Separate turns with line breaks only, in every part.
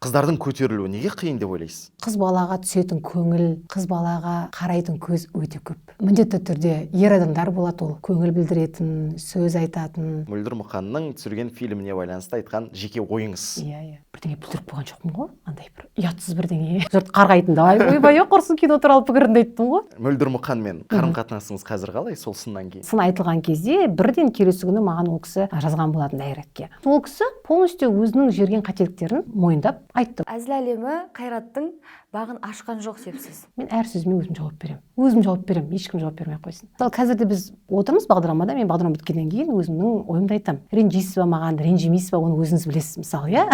Қыздардың көтерілуі неге қиын деп ойлайсыз?
Қыз балаға түсетін көңіл, қыз балаға қарайтын көз өте көп. Міндетті түрде ер адамдар болады, ол көңіл білдіретін, сөз айтатын.
Мөлдір Мұқанның түсірген фильміне байланысты айтқан жеке ойыңыз.
Иә. Бірдеңе білдіріп болған жоқпын ғой, андай бір ұятсыз бірдеңе. Жұрт қарғайтындай, ойбай, құрсын кино туралы пікірімді айттым ғой.
Мөлдір Мұқанмен қарым-қатынасыңыз қазір қалай, сол сыннан кейін?
Сын айтылған кезде бірден келесі күні маған ол кісі жазған болатын дайректке. Ол кісі полностью өзінің жерген қателіктерін мойындап айтты.
Әзіл әлемі Қайраттың бағын ашқан жоқ депсіз.
Мен әр сөзіме өзім жауап беремін. Өзім жауап беремін, ешкім жауап бермей қойсын. Мысалы қазірде біз отырмыз бағдарламада, мен бағдарлама біткеннен кейін өзімнің ойымды айтамын. Ренжисіз ба маған, ренжімейсіз ба, оны өзіңіз білесіз, мысалы, иә?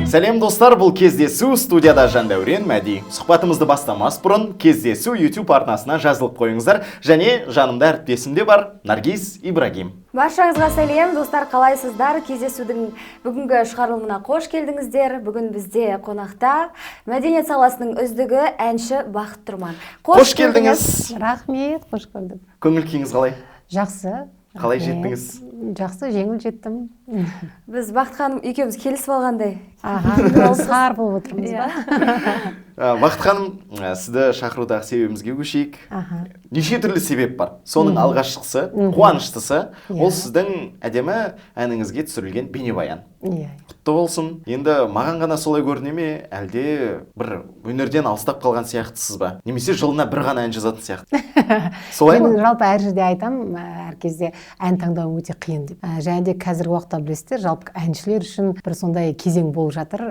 Сәлем достар, бұл кездесу, студияда Жандәурен Мәди. Сұхбатымызды бастамас бұрын кездесу YouTube арнасына жазылып қойыңыздар, және жанымда әріптесім де бар, Наргиз Ибрагим.
Баршаңызға сәлем, достар, қалайсыздар? Кездесудің бүгінгі шығарылымына қош келдіңіздер. Бүгін бізде қонақта мәдениет саласының үздігі әнші Бақыт Тұрман.
Қош келдіңіз.
Рахмет, қош көрдік.
Көңіл күйіңіз қалай?
Жақсы.
Қалай жеттіңіз?
Жақсы, жеңіл жеттім.
Біз Бақыт ханым екеуміз келісіп алғандай.
Сар болып отырмыз ба?
Бақыт ханым, сізді шақырудағы себебімізге көшейік. Неше түрлі себеп бар. Соның алғашқысы, қуаныштысы, ол сіздің әдемі әніңізге түсірілген бейнебаян. Құтты болсын. Енді маған ғана солай көріне ме, әлде бір өнерден алыстап қалған сияқтысыз ба? Немесе жылына бір ғана ән жазатын сияқты? Солай ма?
Мен жалпы әр жерде айтам, әр кезде ән таңдау өте қиын деп. Және де қазіргі уақытта білесіздер, жалпы әншілер үшін бір сондай кезең болып жатыр.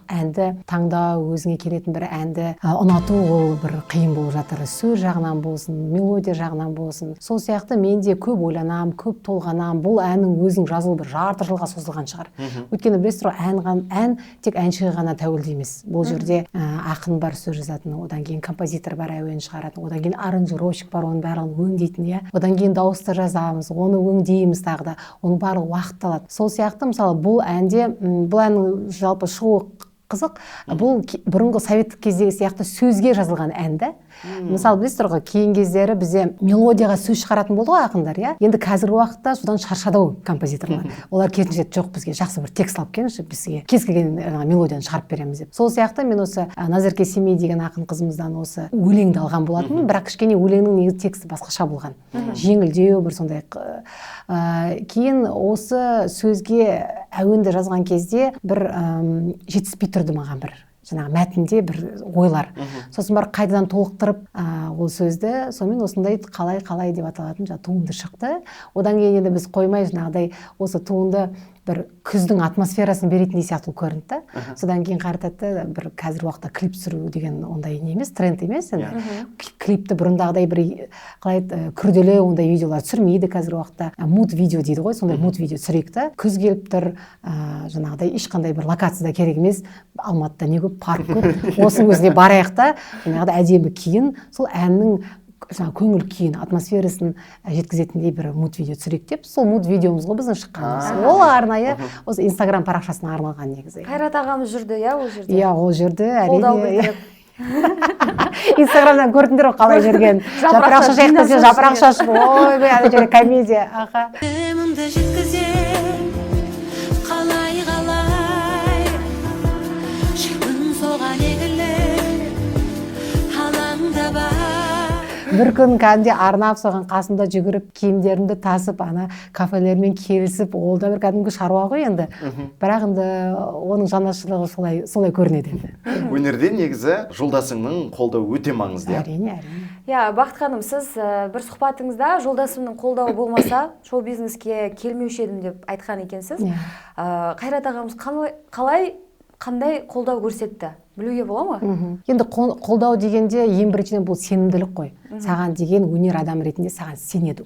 Әнді таңдау, өзіңе келетін бір әнді ұнату ол бір қиын болып жатыр. Сөз жағынан болсын, мелодия жағынан болсын. Сол сияқты мен де көп ойланам, көп толғанам. Бұл әннің өзінің жазылуы бір жарты жылға созылған шығар. Өйткені білесіздер, ән тек әншіге ғана тәуелді емес. Бұл жерде ақын бар, сөз жазатын, одан кейін композитор бар, әуен шығаратын, одан кейін аранжировщик бар, оның барлығын өңдейтін, иә. Одан кейін дауысты жазамыз, оны өңдейміз тағы да. Оның барлығы уақыт алады. Сол сияқты мысалы бұл әннің жалпы шығуы қызық. Бұл бұрынғы советтік кездегі сияқты сөзге жазылған әнді. Мысалы білесіздер ғой, кейін кездері бізде мелодияға сөз шығаратын болды ғой ақындар, иә. Енді қазіргі уақытта содан шаршады композиторлар. Олар керісінше жоқ, бізге жақсы бір текст алып келіңізші, бізге кез келген мелодияны шығарып береміз деп. Сол сияқты мен осы Назерке Семей деген ақын қызымыздан осы өлеңді алған болатынмын, бірақ кішкене өлеңнің негізі тексті басқаша болған. Жеңілдеу бір сондай. Кейін осы сөзге әуенді жазған кезде бір жетіспей тұрды маған бір жаңағы мәтінде бір ойлар. Сосын бар қайтадан толықтырып ол сөзді, сонымен осындай қалай деп аталатын туынды шықты. Одан кейін енді біз қоймай жаңағыдай осы туынды бір күздің атмосферасын беретіндей сияқты көрінді. Содан кейін қарататты бір қазір уақытта клип түсіру деген ондай не емес, тренд емес. Клипті бұрындағыдай бір күрделі ондай видеолар түсірмейді қазір уақытта. Муд видео дейді ғой, сондай муд видео түсірейік та. Күз келіп тұр, жаңағыдай ешқандай бір локацияда керек емес. Алматыда не көп, парк көп. Осының өзіне барайық та, жаңағыдай әдемі киін, сол әннің көңіл күйін, атмосферасын жеткізетіндей бір муд видео түсірейік деп, сол муд видеомыз ғой біздің шыққанымыз. Ол арнайы осы Инстаграм парақшасына арналған негізі.
Қайрат ағамыз жүрді, иә, ол жерде?
Иә, ол жүрді, әрине. Инстаграмдан көрдіңдер ғой қалай жүрген. Жапырақ шаш айықпесе, жапырақ шашып, ойбай, ана жерде комедия. Бір күн кәдімде арнап соған қасымда жүгіріп, киімдерімді тасып, ана кафелермен келісіп, ол да бір кәдімгі шаруа ғой енді. Бірақ енді оның жанашырлығы солай көрінеді енді.
Өнерде негізі жолдасыңның қолдауы өте маңызды.
Әрине.
Иә, Бақыт ханым, сіз бір сұхбатыңызда жолдасымның қолдауы болмаса, шоу-бизнеске келмеуші едім деп айтқан екенсіз. Қайрат ағамыз қандай қолдау көрсетті? Білуге бола ма?
Енді қолдау дегенде ең біріншіден бұл сенімділік қой. Саған деген өнер адамы ретінде саған сенеді.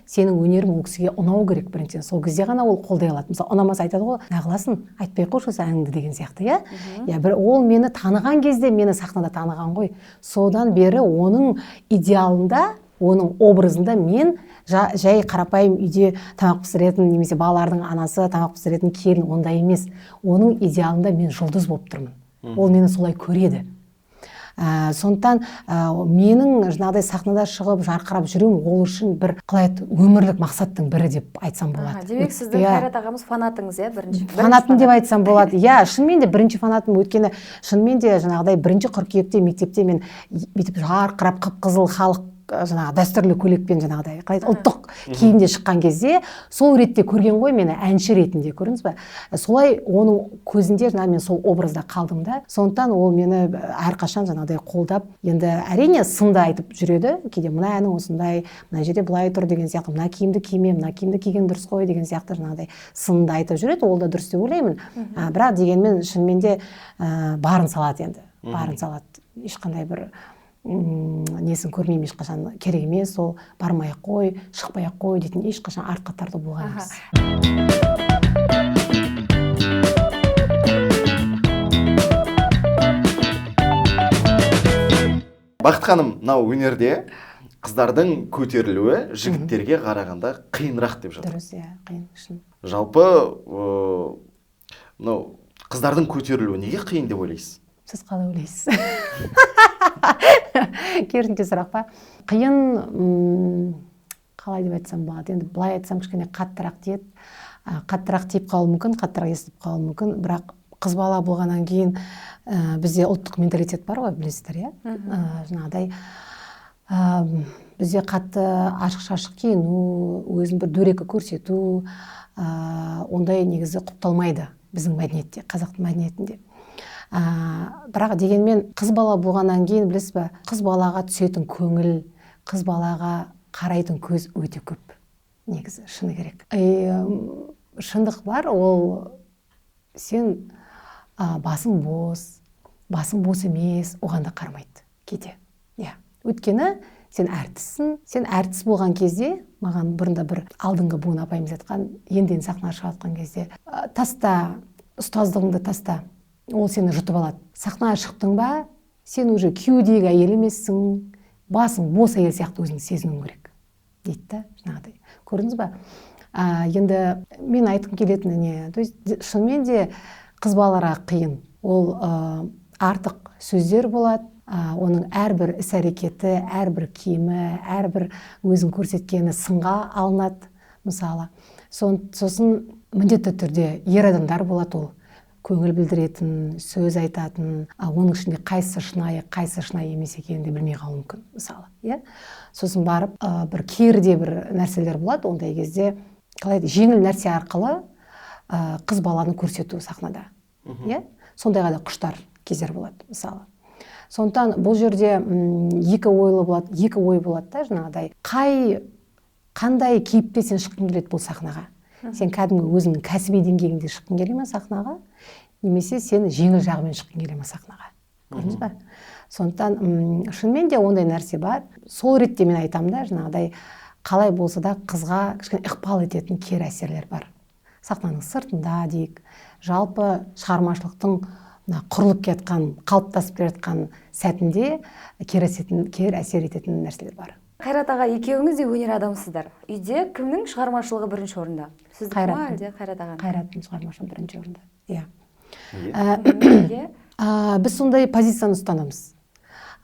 Сенің өнерің ол кісіге ұнау керек біріншіден. Сол кезде ғана ол қолдай алады. Мысалы, ұнамаса айтады ғой, неғыласың, айтпай қойшы осы әніңді деген сияқты, иә. Ол мені таныған кезде мені сахнада таныған ғой. Содан бері оның идеалында, оның образында мен жай қарапайым үйде тамақ пісіретін, немесе балалардың анасы тамақ пісіретін келін ондай емес. Оның идеалында мен жұлдыз болып тұрмын. Ол мені солай көреді. Сондықтан менің жаңағыдай сахнада шығып жарқырап жүруім ол үшін бір қалай өмірлік мақсаттың бірі деп айтсам болады.
Демек сіздің Қайрат ағамыз фанатыңыз, иә, бірінші?
Фанатым деп айтсам болады. Иә, шынымен де бірінші фанатым, өйткені шынымен де жаңағыдай 1-қыркүйекте мектепте мен бүйтіп жарқырап қып-қызыл халық жаңағы дәстүрлі көйлекпен жаңағыдай қалай ұлттық киімде шыққан кезде сол ретте көрген ғой мені әнші ретінде, көрдіңіз ба? Солай оның көзінде жаңағы мен сол образда қалдым да. Сондықтан ол мені әрқашан жаңағыдай қолдап, енді әрине сынды айтып жүреді, кейде мына әнің осындай, мына жерде былай тұр деген сияқты, мына киімді киме, мына киімді киген дұрыс қой деген сияқты жаңағыдай сынды айтып жүреді, ол да дұрыс деп ойлаймын. Бірақ дегенмен шынымен де барын салады енді, барын салады. Ешқандай бір несін көрмеймін ешқашан, керек емес, ол бармай-ақ қой, шықпай-ақ қой дейтін ешқашан артқа тарту болған емес.
Бақыт ханым, мынау өнерде қыздардың көтерілуі жігіттерге қарағанда қиынырақ деп жатыр.
Дұрыс, иә, қиын шын.
Жалпы мынау қыздардың көтерілуі неге қиын деп ойлайсыз?
Сіз қалай ойлайсыз? Керісінше сұрақ па? Қиын, қалай деп айтсам болады, енді былай айтсам кішкене қаттырақ тиеді, қаттырақ тиіп қалуы мүмкін, қаттырақ естіп қалуы мүмкін, бірақ қыз бала болғаннан кейін бізде ұлттық менталитет бар ғой, білесіздер, иә? Жаңағыдай бізде қатты ашық-шашық киіну, өзін бір дөрекі көрсету, ондай негізі құпталмайды біздің мәдениетте, қазақтың мәдениетінде. Бірақ дегенмен қыз бала болғаннан кейін білесіз бе, қыз балаға түсетін көңіл, қыз балаға қарайтын көз өте көп, негізі шыны керек. Шындық бар, ол сен басың бос емес, оған да қармайды кейде. Өйткені сен әртіссің, сен әртіс болған кезде, маған бұрында бір алдыңғы буын апайымыз айтқан, енді сахнаға шығып жатқан кезде, таста, ұстаздығыңды таста, ол сені жұтып алады. Сахнаға шықтың ба, сен уже күйеудегі әйел емессің, басың бос әйел сияқты өзіңді сезінуің керек дейді да, жаңағыдай. Көрдіңіз ба? Енді мен айтқым келетіні не, то есть шынымен де қыз балаларға қиын. Ол артық сөздер болады, оның әрбір іс-әрекеті, әрбір киімі, әрбір өзін көрсеткені сынға алынады, мысалы. Сосын міндетті түрде ер адамдар болады, ол көңіл білдіретін, сөз айтатын, оның ішінде қайсы шынайы емес екенін де білмей қалуы мүмкін, мысалы. Сосын барып, бір керде бір нәрселер болады, ондай кезде қалай жеңіл нәрсе арқылы қыз баланы көрсету сахнада. Сондайға да құштар кездер болады, мысалы. Сондықтан бұл жерде екі ой болады да, жаңағыдай. Қандай кейіпте сен шыққың келеді бұл сахнаға? Сен кәдімгі өзіңнің кәсіби деңгейіңде шыққың келе ме сахнаға, немесе сен жеңіл жағымен шыққың келе ме сахнаға? Көрдіңіз ба? Сондықтан шынымен де ондай нәрсе бар. Сол ретте мен айтамын да, жаңағыдай қалай болса да қызға кішкене ықпал ететін кері әсерлер бар. Сахнаның сыртында дейік, жалпы шығармашылықтың құрылып кеткен, қалыптасып келе жатқан сәтінде кері әсер ететін нәрселер бар.
Қайрат аға, екеуіңіз де өнер адамсыздар. Үйде кімнің шығармашылығы бірінші орында? Сіздің ма әлде Қайрат ағаның?
Қайраттың шығармашылығы бірінші орында. Иә. Біз сондай позицияны ұстанамыз.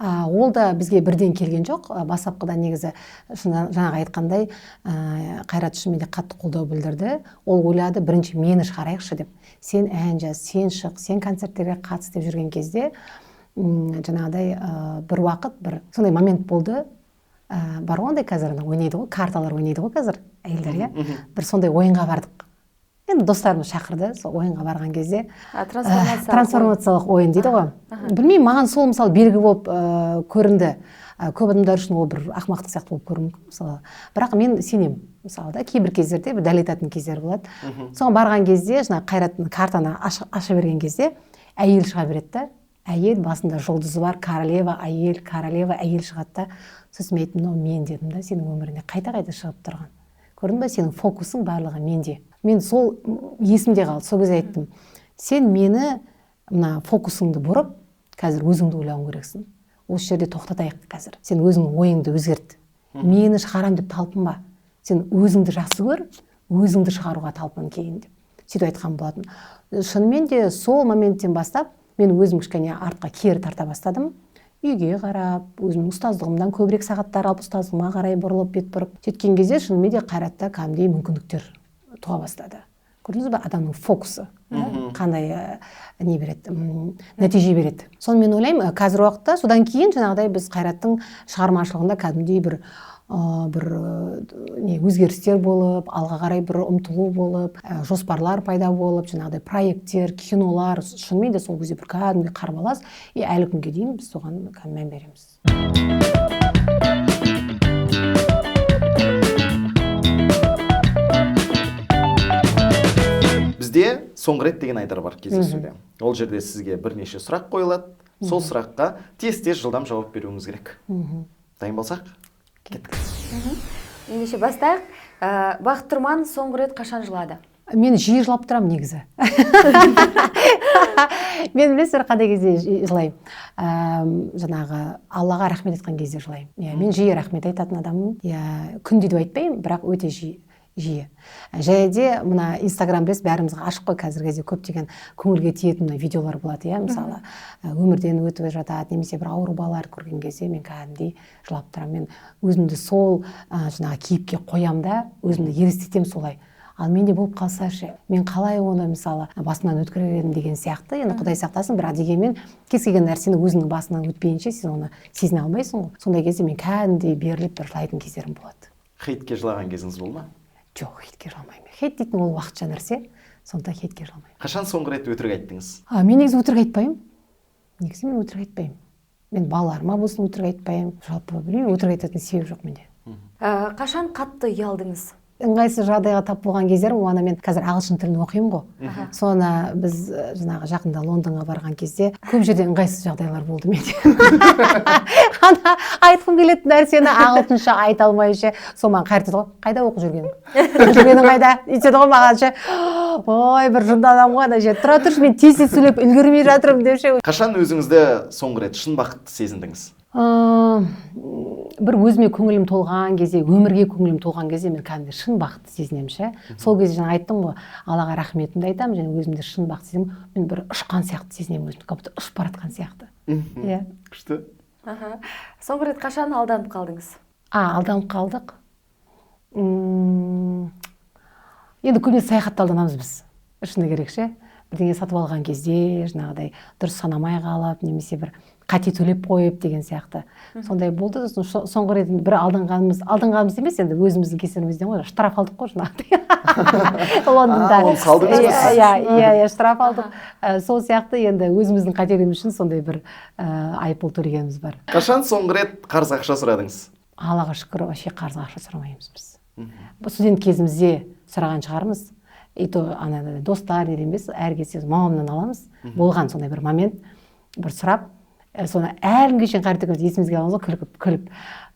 Ол да бізге бірден келген жоқ. Бастапқыда негізі жаңағы айтқандай Қайрат шынымен де қатты қолдау білдірді. Ол ойлады, бірінші мені шығарайықшы деп. Сен ән жаз, сен шық, сен концерттерге қатыс деп жүрген кезде жаңағыдай бір уақыт, бір сондай момент болды. Бар ондай қазір ойнайды ғой, карталар ойнайды ғой қазір әйелдер, иә. Бір сондай ойынға бардық. Енді достарымыз шақырды, сол ойынға барған кезде трансформациялық ойын дейді ғой. Білмеймін, маған сол мысалы белгі болып көрінді. Көп адамдар үшін ол бір ақымақтық сияқты болып көруі мүмкін, мысалы. Бірақ мен сенемін, мысалы да, кейбір кездерде бір дәл айтатын кездер болады. Соған барған кезде, жаңа Қайраттың картаны аша берген кезде әйел шыға береді да. Әйел басында жұлдызы бар, королева әйел шығады да. Сосын мен айттым, мен дедім да, сенің өмірінде қайта-қайта шығып тұрған. Көрдің бе, сенің фокусың барлығы менде. Мен сол есімде қалды, сол кезде айттым. Сен мені мына фокусыңды бұрып, қазір өзіңді ойлауың керексің. Осы жерде тоқтатайық қазір. Сен өзіңнің ойыңды өзгерт. Мені шығарам деп талпынба. Сен өзіңді жақсы көр, өзіңді шығаруға талпын кейін деп. Сөйтіп айтқан болатын. Шынымен де сол моменттен бастап мен өзім кішкене артқа кері тарта бастадым. үйге қарап, өзімнің ұстаздығымдан көбірек сағаттар алып, ұстаздығыма қарай бұрылып, бет бұрып жеткен кезде шынымен де қайратта кәдімгідей мүмкіндіктер туа бастады. Көрдіңіз бе, адамның фокусы қандай не береді, нәтиже береді. Соны мен ойлаймын, қазір уақытта содан кейін жаңағыдай біз Қайраттың шығармашылығында кәдімгідей бір өзгерістер болып, алға қарай бір ұмтылу болып, жоспарлар пайда болып, жаңағыдай проекттер, кинолар, шынымен де сол кезде бір кәдімгідей қарбалас, әлі күнге дейін біз соған мән береміз.
Бізде соңғы рет деген айдар бар кездесуде. Ол жерде сізге бірнеше сұрақ қойылады. Сол сұраққа тез-тез жылдам жауап беруіңіз керек. Дайын болсақ? Кеттік.
Ендеше бастайық. Бақыт Тұрман соңғы рет қашан жылады?
Мен жиі жылап тұрамын негізі. Мен білесіздер қандай кезде жылаймын. Жаңағы Аллаға рахмет айтқан кезде жылаймын. Мен жиі рахмет айтатын адаммын. Күнде деп айтпаймын, бірақ өте жиі. Және де мына Инстаграм білесіз, бәрімізге ашық қой, қазіргі кезде көптеген көңілге тиетін видеолар болады, мысалы өмірден өтіп жатады, немесе бір ауру балаларды көрген кезде мен кәдімгідей жылап тұрамын. Мен өзімді сол жаңағы кейіпке қоямын да, өзімді елестетемін солай. Ал менде болып қалса ше, мен қалай оны мысалы басымнан өткерер едім деген сияқты. Енді Құдай сақтасын, бірақ дегенмен кез келген нәрсені өзіңнің басынан өтпейінше сен оны сезіне алмайсың ғой. Сондай кезде мен кәдімгідей беріліп бір жылайтын кездерім болады.
Хейтке жылаған кезіңіз болды ма?
Жоқ, хейтке жыламаймын. Хейт дейтін ол уақытша нәрсе, сонда хейтке жыламаймын.
Қашан соңғы рет өтірік айттыңыз?
Мен негізі өтірік айтпаймын. Мен өтірік айтпаймын. Мен балаларыма болсын өтірік айтпаймын. Жалпы білмеймін, өтірік айтатын себеп жоқ менде.
Қашан қатты ұялдыңыз?
Ыңғайсыз жағдайға тап болған кездер, оны мен қазір ағылшын тілін оқимын ғой. Соны біз жаңағы жақында Лондонға барған кезде көп жерде ыңғайсыз жағдайлар болды менде. Ана айтқым келетін нәрсені ағылшынша айта алмайынша, сол маған қайыртады ғой. Қайда оқып жүргенің қайда? Өйтеді ғой маған ше. Ой, бір жынды адам ғой ана жер. Тұра тұршы, мен тез сөйлеп үлгермей жатырмын деп ше.
Қашан өзіңізді соңғы рет шын бақытты сезіндіңіз?
Бір өзіме көңілім толған кезде, өмірге көңілім толған кезде мен кәдімгі шын бақытты сезінемін ше. Сол кезде жаңа айттым ғой, Аллаға рахметімді айтамын, және өзімді шын бақытты сезінемін. Мен бір ұшқан сияқты сезінемін өзімді, как будто ұшып бара жатқан сияқты. Иә.
Күшті.
Соңғы рет қашан алданып қалдыңыз?
Алданып қалдық. Енді көбінесе саяхатта алданамыз біз. Шыны керек ше. Бірдеңе сатып алған кезде, жаңағыдай дұрыс санамай қалып, немесе бір қате төлеп қойып деген сияқты. Сондай болды. Соңғы рет бір алданғанымыз емес, енді өзіміздің кесірімізден ғой, штраф алдық қой жаңағыдай. Лондонда. Иә, штраф алдық. Сол сияқты енді өзіміздің қателігіміз үшін сондай бір айыппұл төлегеніміз бар.
Қашан соңғы рет қарыз ақша сұрадыңыз?
Аллаға шүкір, вообще қарыз ақша сұрамаймыз біз. Студент кезімізде сұраған шығармыз. И то достар емес, әр кезде мамамнан аламыз. Болған сондай бір момент, бір сұрап, соны әлі күнге шейін қайрат есімізге аламыз ғой, күліп.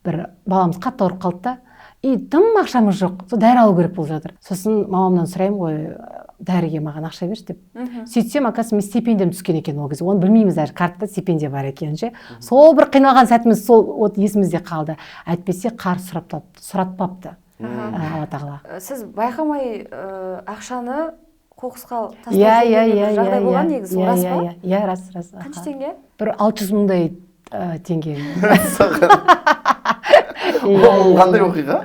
Бір баламыз қатты ауырып қалды да, тым ақшамыз жоқ, сол дәрі алу керек болып жатыр. Сосын мамамнан сұраймын ғой, дәріге маған ақша берші деп. Сөйтсем, оказывается, мен стипендиям түскен екен ол кезде. Оны білмейміз, әлі картада стипендия бар екен ше. Сол бір қиналған сәтіміз сол есімізде қалды. Әйтпесе қарыз сұратпапты. Алла тағала.
Сіз байқамай ақшаны қоқысқа тастап жүрген жағдай болған негізі, рас па?
Иә, рас.
Қанша теңге?
Бір 600 мыңдай теңге.
Ол қандай оқиға?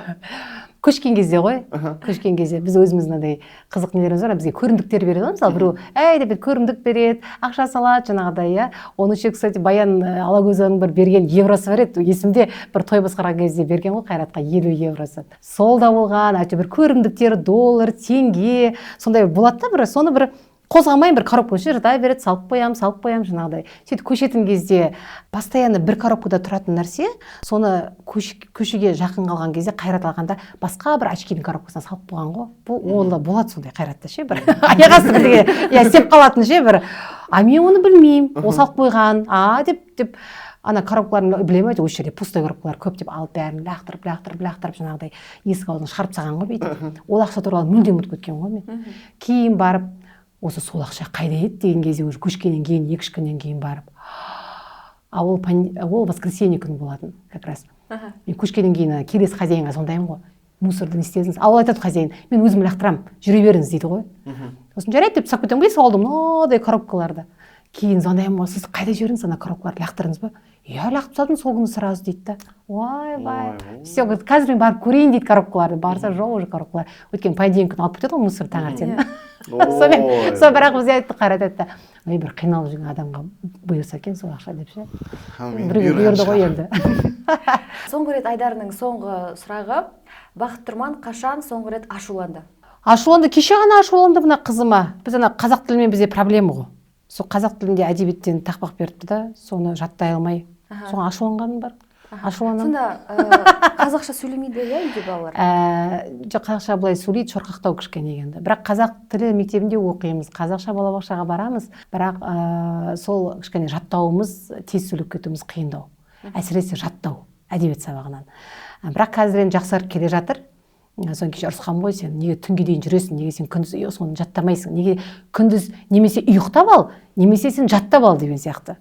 Көшкен кезде ғой, көшкен кезде біз өзіміздің қызық нелеріміз бар, бізге көрімдіктер береді ғой, мысалы біреу деп көрімдік береді, ақша салады жаңағыдай, иә. Оның ішінде, кстати, Баян Алагөзованың бір берген евросы бар еді, есімде бір той басқарған кезде берген ғой Қайратқа 50 евросы. Сол да болған, бір көрімдіктер, доллар, теңге, сондай болады да, соны бір қозғамай бір коробка жата береді, салып қоямын жаңағыдай. Сөйтіп көшетін кезде постоянно бір коробкада тұратын нәрсе, соны көшеге жақын қалған кезде Қайрат алғанда басқа бір очкидің коробкасына салып қойған ғой. Бұл ол да болады сондай Қайратта ше бір. Аяқ астына сеп қалатын ше бір. Мен оны білмеймін. Ол салып қойған. Деп ана коробкаларын білемін, осы жерде пустой коробкалар көп деп алып бәрін лақтырып жаңағыдай есік аузын шығарып тастаған ғой бүйтіп. Ол ақша туралы мүлдем ұмытып кеткен ғой мен. Кейін барып осы сол ақша қайда еді деген кезде уже көшкеннен кейін 2-3 күннен кейін барып. Ол воскресенье күні болатын как раз. Мен көшкеннен кейін келесі хозяинға сондаймын ғой. Мусорды не істедіңіз? Ол айтады хозяин, мен өзім лақтырамын, жүре беріңіз дейді ғой. Сосын жарайды деп сап кетемін ғой, салдым мынадай коробкаларды. Кейін звондаймын ғой, сіз қайда жібердіңіз ана коробкаларды лақтырдыңыз ба? әлі ақ тастадың сол күні сразу дейді да. Ойбай, все, қазір мен барып көрейін дейді коробкаларды. Барса жоқ уже коробкалар. Өйткені понедельник күні алып кетеді ғой мусор таңертең. Сол бірақ бізге айтты, қарады айтты. Ой, бір қиналып жүрген адамға бұйырса екен сол ақша деп ше. Біреуге бұйырды ғой енді.
Соңғы рет Айдарының соңғы сұрағы, Бақыт Тұрман қашан соңғы рет ашуланды?
Ашуланды, кеше ғана ашуланды мына қызыма. Біз ана қазақ тілімен бізде проблема ғой. Сол қазақ тілінде әдебиеттен тақпақ беріпті да, соны жаттай алмай. Соған ашуланғаным бар. Ашуланам.
Сонда қазақша сөйлемейді иә үйде балалар?
Жоқ, қазақша былай сөйлейді, шорқақтау кішкене енді. Бірақ қазақ тілі мектебінде оқимыз, қазақша балабақшаға барамыз, бірақ сол кішкене жаттауымыз, тез сөйлеп кетуіміз қиындау. Әсіресе жаттау әдебиет сабағынан. Бірақ қазір енді жақсарып келе жатыр. Соны кеше ұрысқан ғой, сен неге түнге дейін жүресің, неге сен күндіз соны жаттамайсың, неге күндіз немесе ұйықтап ал, немесе сен жаттап ал деген сияқты.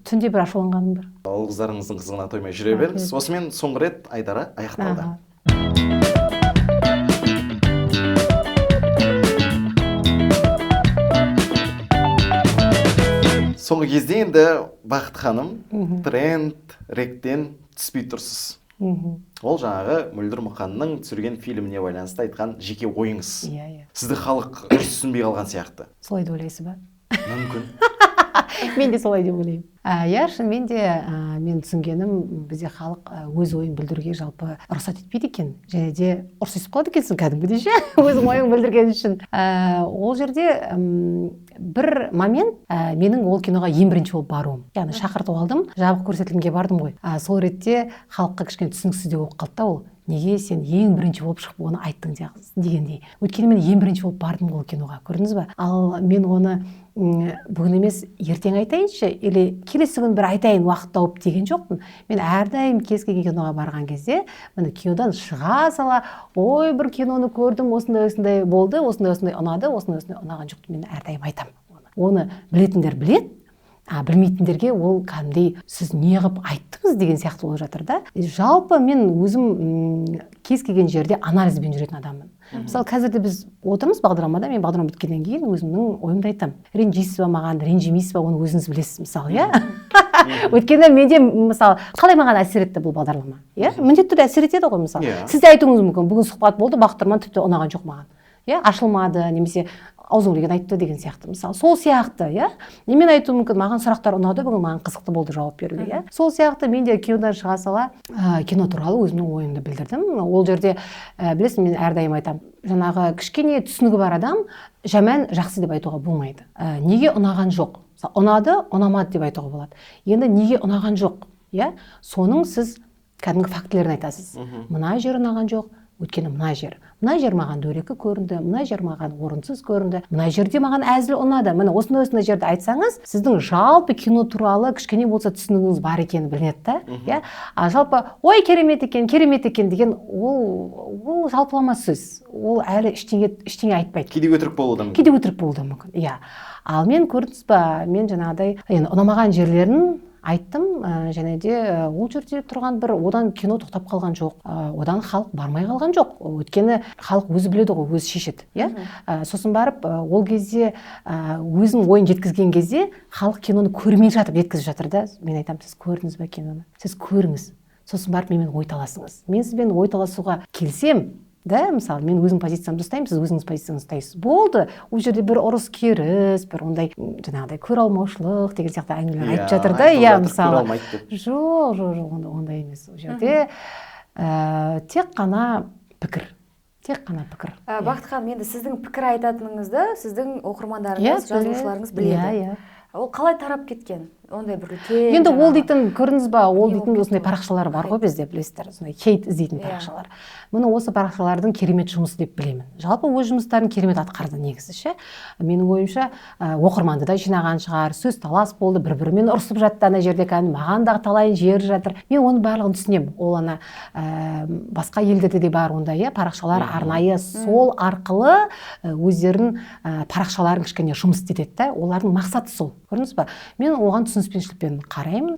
Түнде бір ашуланғаным бар.
Ол қыздарыңыздың қызығына тоймай жүре беріңіз. Осымен соңғы рет Айдара аяқталды. Соңғы кезде енді Бақыт ханым тренд, ректен түспей тұрсыз. Ол жаңағы Мөлдір Мұқанның түсірген фильміне байланысты айтқан жеке ойыңыз. Сізді халық түсінбей қалған сияқты.
Солай деп ойлайсыз ба?
Мүмкін.
Мен де солай деп ойлаймын. Иә, шынымен де мен түсінгенім, бізде халық өз ойын білдіруге жалпы рұқсат етпейді екен. Және де ұрсысып қалады екенсің кәдімгідей ше, өзің ойың білдірген үшін. Ол жерде бір момент менің ол киноға ең бірінші болып баруым. Яғни шақыртып алдым, жабық көрсетілімге бардым ғой. Сол ретте халыққа кішкене түсініксіздеу болып қалды да ол. Неге сен ең бірінші болып шығып оны айттың дегендей. Өйткені мен ең бірінші болып бардым ол киноға, көрдіңіз ба? Ал мен оны бүгін емес ертең айтайыншы, или келесі күн бір айтайын уақыт тауып деген жоқпын. Мен әрдайым кез келген киноға барған кезде, міне кинодан шыға сала, ой, бір киноны көрдім, осындай болды, осындай ұнады, осындай ұнаған жоқ, мен әрдайым айтамын. Оны білетіндер білет, білмейтіндерге ол кәдімгідей сіз не қылып айттыңыз деген сияқты болып жатыр да. Жалпы мен өзім кез келген жерде анализбен жүретін адаммын. Мысалы, қазірде біз отырмыз бағдарламада, мен бағдарлама біткеннен кейін өзімнің ойымды айтамын. Ренжисіз ба маған, ренжімейсіз ба, оны өзіңіз білесіз, мысалы, иә? Өйткені менде, мысалы, қалай маған әсер етті бұл бағдарлама? Иә? Міндетті түрде әсер етеді ғой, мысалы. Сіз де айтуыңыз мүмкін, бүгін сұхбат болды, Бақыт Тұрман тіпті ұнаған жоқ маған. Иә, ашылмады, немесе аузың келген айтты деген сияқты. Мысалы, сол сияқты, иә? Немен айтуым мүмкін, маған сұрақтар ұнады, бүгін маған қызықты болды жауап беруге, иә? Сол сияқты мен де кинодан шыға сала, кино туралы өзімнің ойымды білдірдім. Ол жерде, білесің, мен әрдайым айтамын, жаңағы кішкене түсінігі бар адам жаман, жақсы деп айтуға болмайды. Неге ұнаған жоқ? Ұнады, ұнамады деп айтуға болады. Енді неге ұнаған жоқ? Иә? Соның сіз кәдімгі фактілерін айтасыз. Мына жер ұнаған жоқ, өйткені мына жер маған дөрекі көрінді, мына жер маған орынсыз көрінді, мына жерде маған әзіл ұнады. Міне осындай жерді айтсаңыз, сіздің жалпы кино туралы кішкене болса түсінігіңіз бар екені білінеді да, иә? Жалпы ой керемет екен деген ол жалпылама сөз. Ол әлі ештеңе айтпайды.
Кейде өтірік болуы
да мүмкін. Иә. Ал мен көрдіңіз ба, мен жаңағыдай ұнамаған жерлерін айттым, және де ол жерде тұрған бір одан кино тоқтап қалған жоқ, одан халық бармай қалған жоқ. Өйткені халық өзі біледі ғой, өзі шешеді, иә? Сосын барып ол кезде өзінің ойын жеткізген кезде халық киноны көрмей жатып жеткізіп жатыр да. Мен айтамын, сіз көрдіңіз бе киноны? Сіз көріңіз. Сосын барып менімен ой таласыңыз. Мен сізбен ой таласуға келсем, да, мысалы, мен өзім позициямды ұстаймын, сіз өзіңіз позицияңызды ұстайсыз. Болды, ол жерде бір ұрыс керіс, бір ондай жаңағыдай көре алмаушылық деген сияқты әңгімелер айтып жатыр да, иә, мысалы. Жоқ, ондай емес. Ол жерде тек қана пікір.
Бақыт ханым, енді сіздің пікір айтатыныңызды сіздің оқырмандарыңыз, жазушыларыңыз біледі. Ол қалай тарап кеткен? Ондай бір үлкен.
Енді ол дейтін, көрдіңіз ба, ол дейтін осындай парақшалар бар ғой бізде, білесіздер, осындай хейт іздейтін парақшалар. Міне осы парақшалардың керемет жұмысы деп білемін. Жалпы өз жұмыстарын керемет атқарды негізі ше. Менің ойымша, оқырманды да жинаған шығар, сөз талас болды, бір-бірімен ұрсып жатты ана жерде, маған дағы талайын жері жатыр. Мен оның барлығын түсінемін. Ол ана басқа елдерде де бар ондай, парақшалар арнайы сол арқылы өздерін парақшаларын кішкене жұмыс істетеді да. Олардың мақсаты сол. Көрдіңіз ба? Мен оған түсініспеншілікпен қараймын.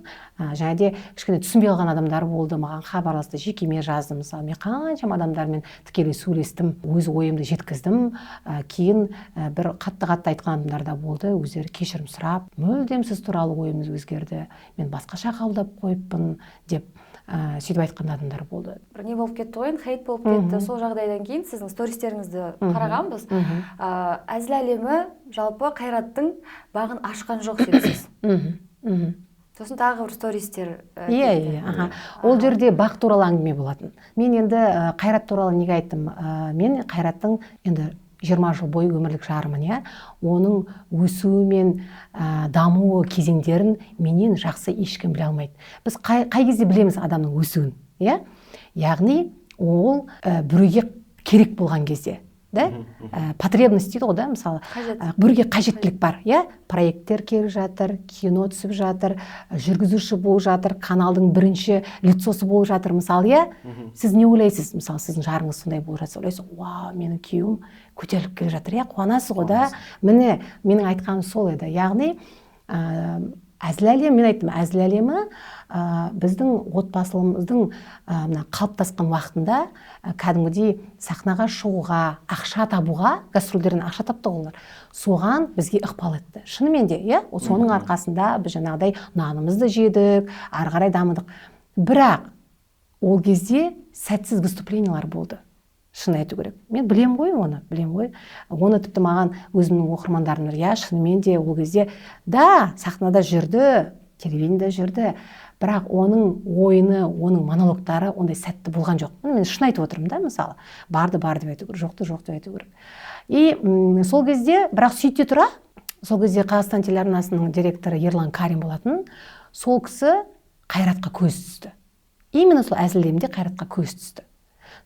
Және де кішкене түсінбей қалған адамдар болды, маған хабарласты, жекеме жазды. Мысалы, мен қаншама адамдармен тікелей сөйлестім, өз ойымды жеткіздім. Кейін бір қатты айтқан адамдар да болды, өздері кешірім сұрап, мүлдем сіз туралы ойымыз өзгерді, мен басқаша қабылдап қойыппын деп сөйтіп айтқан адамдар болды.
Бір не болып кетті ғой, хейт болып кетті. Сол жағдайдан кейін сіздің стористеріңізді қарағанбыз. Әзіл әлемі жалпы Қайраттың бағын ашқан жоқ дедіңіз. Сосын тағы бір стористер.
Иә. Ол жерде бақ туралы әңгіме болатын. Мен енді Қайрат туралы неге айттым? Мен Қайраттың енді 20 жыл бойы өмірлік жарымын, иә. Оның өсуі мен дамуы кезеңдерін менен жақсы ешкім біле алмайды. Біз қай кезде білеміз адамның өсуін, иә? Яғни ол біреуге керек болған кезде, да? Потребность дейді ғой, да, мысалы. Біреуге қажеттілік бар, иә? Проекттер келіп жатыр, кино түсіп жатыр, жүргізуші болып жатыр, каналдың бірінші лицосы болып жатыр, мысалы, иә? Сіз не ойлайсыз? Мысалы, сіздің жарыңыз сондай болып жатса, ойлайсыз, вау, менің күйеуім көтеріліп келе жатыр, иә? Қуанасыз ғой, да? Міне, менің айтқаным сол еді. Яғни, әзіл әлем, мен айттым, әзіл әлемі біздің отбасылымыздың қалыптасқан уақытында кәдімгідей сахнаға шығуға, ақша табуға, гастрольдерден ақша тапты олар. Соған бізге ықпал етті. Шынымен де, иә? Соның арқасында біз жаңағыдай нанымызды жедік, ары қарай дамыдық. Бірақ ол кезде сәтсіз выступлениялар болды. Шын айту керек. Мен білем ғой оны, Оны тіпті маған өзімнің оқырмандарым, иә, шынымен де ол кезде, да, сахнада жүрді, телевидениеде жүрді, бірақ оның ойыны, оның монологтары ондай сәтті болған жоқ. Мен шын айтып отырмын, да, мысалы. Барды деп айту керек, жоқ деп айту керек. И сол кезде, бірақ сөйте тұра, сол кезде Қазақстан телеарнасының директоры Ерлан Карим болатын, сол кісі Қайратқа көз түсті. Именно сол әзіл әлемде Қайратқа көз түсті.